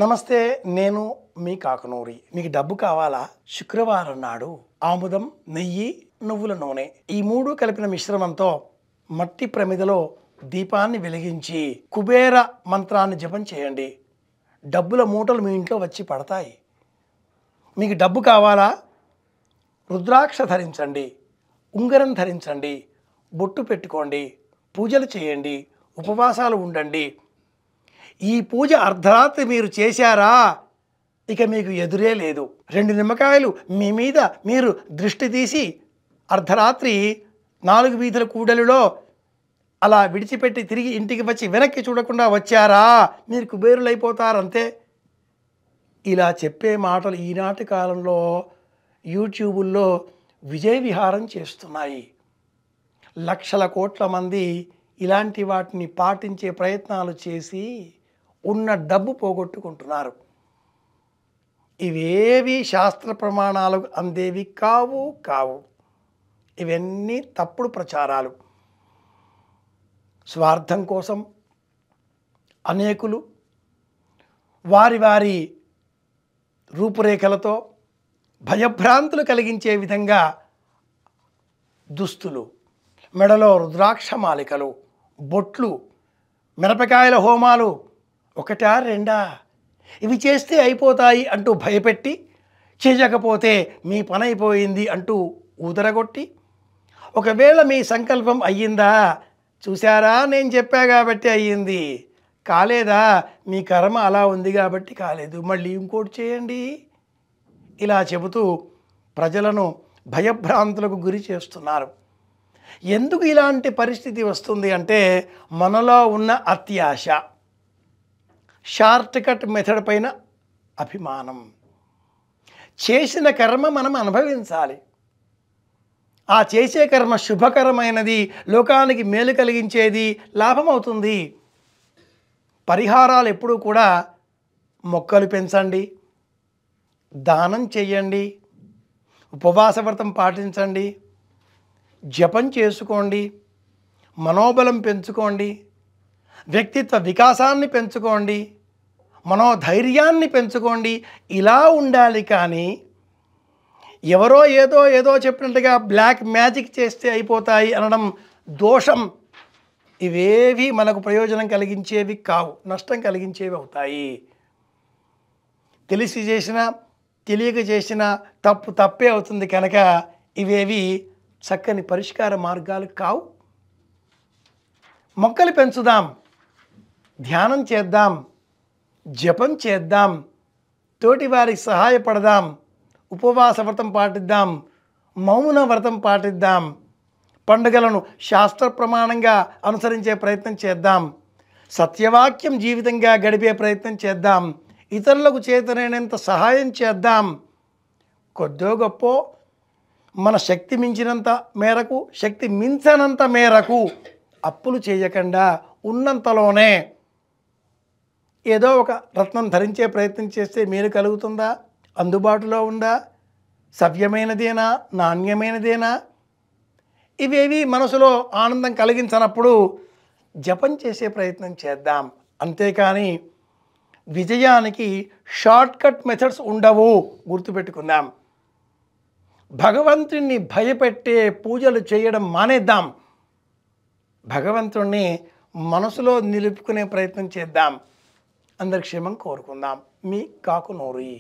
నమస్తే, నేను మీ కాకనూరి. మీకు డబ్బు కావాలా? శుక్రవారం నాడు ఆముదం, నెయ్యి, నువ్వుల నూనె ఈ మూడు కలిపిన మిశ్రమంతో మట్టి ప్రమిదలో దీపాన్ని వెలిగించి కుబేర మంత్రాన్ని జపం చేయండి. డబ్బుల మూటలు మీ ఇంట్లో వచ్చి పడతాయి. మీకు డబ్బు కావాలా? రుద్రాక్ష ధరించండి, ఉంగరం ధరించండి, బొట్టు పెట్టుకోండి, పూజలు చేయండి, ఉపవాసాలు ఉండండి. ఈ పూజ అర్ధరాత్రి మీరు చేశారా, ఇక మీకు ఎదురే లేదు. 2 నిమ్మకాయలు మీ మీద మీరు దృష్టి తీసి అర్ధరాత్రి 4 వీధుల కూడలిలో అలా విడిచిపెట్టి తిరిగి ఇంటికి వచ్చి వెనక్కి చూడకుండా వచ్చారా, మీరు కుబేరులైపోతారంతే. ఇలా చెప్పే మాటలు ఈనాటి కాలంలో యూట్యూబుల్లో విజయ విహారం చేస్తున్నాయి. లక్షల కోట్ల మంది ఇలాంటి వాటిని పాటించే ప్రయత్నాలు చేసి ఉన్న డబ్బు పోగొట్టుకుంటున్నారు. ఇవేవి శాస్త్ర ప్రమాణాలకు అందేవి కావు. ఇవన్నీ తప్పుడు ప్రచారాలు. స్వార్థం కోసం అనేకులు వారి రూపురేఖలతో భయభ్రాంతులు కలిగించే విధంగా దుస్తులు, మెడలో రుద్రాక్ష మాలికలు, బొట్లు, మిరపకాయల హోమాలు, 1 2 ఇవి చేస్తే అయిపోతాయి అంటూ భయపెట్టి, చేయకపోతే మీ పని అయిపోయింది అంటూ ఊదరగొట్టి, ఒకవేళ మీ సంకల్పం అయ్యిందా, చూసారా నేను చెప్పా కాబట్టి అయ్యింది, కాలేదా మీ కర్మ అలా ఉంది కాబట్టి కాలేదు, మళ్ళీ ఇంకోటి చేయండి, ఇలా చెబుతూ ప్రజలను భయభ్రాంతులకు గురి చేస్తున్నారు. ఎందుకు ఇలాంటి పరిస్థితి వస్తుంది అంటే మనలో ఉన్న అత్యాశ, షార్ట్ కట్ మెథడ్ పైన అభిమానం. చేసిన కర్మ మనం అనుభవించాలి. ఆ చేసే కర్మ శుభకరమైనది, లోకానికి మేలు కలిగించేది, లాభం అవుతుంది. పరిహారాలు ఎప్పుడూ కూడా మొక్కలు పెంచండి, దానం చెయ్యండి, ఉపవాస వ్రతం పాటించండి, జపం చేసుకోండి, మనోబలం పెంచుకోండి, వ్యక్తిత్వ వికాసాన్ని పెంచుకోండి, మనోధైర్యాన్ని పెంచుకోండి. ఇలా ఉండాలి. కానీ ఎవరో ఏదో చెప్పినట్టుగా బ్లాక్ మ్యాజిక్ చేస్తే అయిపోతాయి అనడం దోషం. ఇవేవి మనకు ప్రయోజనం కలిగించేవి కావు, నష్టం కలిగించేవి అవుతాయి. తెలిసి చేసినా తెలియక చేసినా తప్పే అవుతుంది. కనుక ఇవేవి చక్కని పరిష్కార మార్గాలు కావు. మొక్కలు పెంచుదాం, ధ్యానం చేద్దాం, జపం చేద్దాం, తోటి వారికి సహాయపడదాం, ఉపవాస వ్రతం పాటిద్దాం, మౌన వ్రతం పాటిద్దాం, పండుగలను శాస్త్ర ప్రమాణంగా అనుసరించే ప్రయత్నం చేద్దాం, సత్యవాక్యం జీవితంగా గడిపే ప్రయత్నం చేద్దాం, ఇతరులకు చేతనైనంత సహాయం చేద్దాం. కొద్దో గొప్పో మన శక్తి మించినంత మేరకు, శక్తి మించనంత మేరకు అప్పులు చేయకుండా ఉన్నంతలోనే ఏదో ఒక రత్నం ధరించే ప్రయత్నం చేస్తే మేలు కలుగుతుందా? అందుబాటులో ఉందా? సవ్యమైనదేనా? నాణ్యమైనదేనా? ఇవేవి మనసులో ఆనందం కలిగించనప్పుడు జపం చేసే ప్రయత్నం చేద్దాం. అంతేకాని విజయానికి షార్ట్ కట్ మెథడ్స్ ఉండవు, గుర్తుపెట్టుకుందాం. భగవంతుణ్ణి భయపెట్టే పూజలు చేయడం మానేద్దాం. భగవంతుణ్ణి మనసులో నిలుపుకునే ప్రయత్నం చేద్దాం. అందరి క్షేమం కోరుకుందాం. మీ కాకునూరి.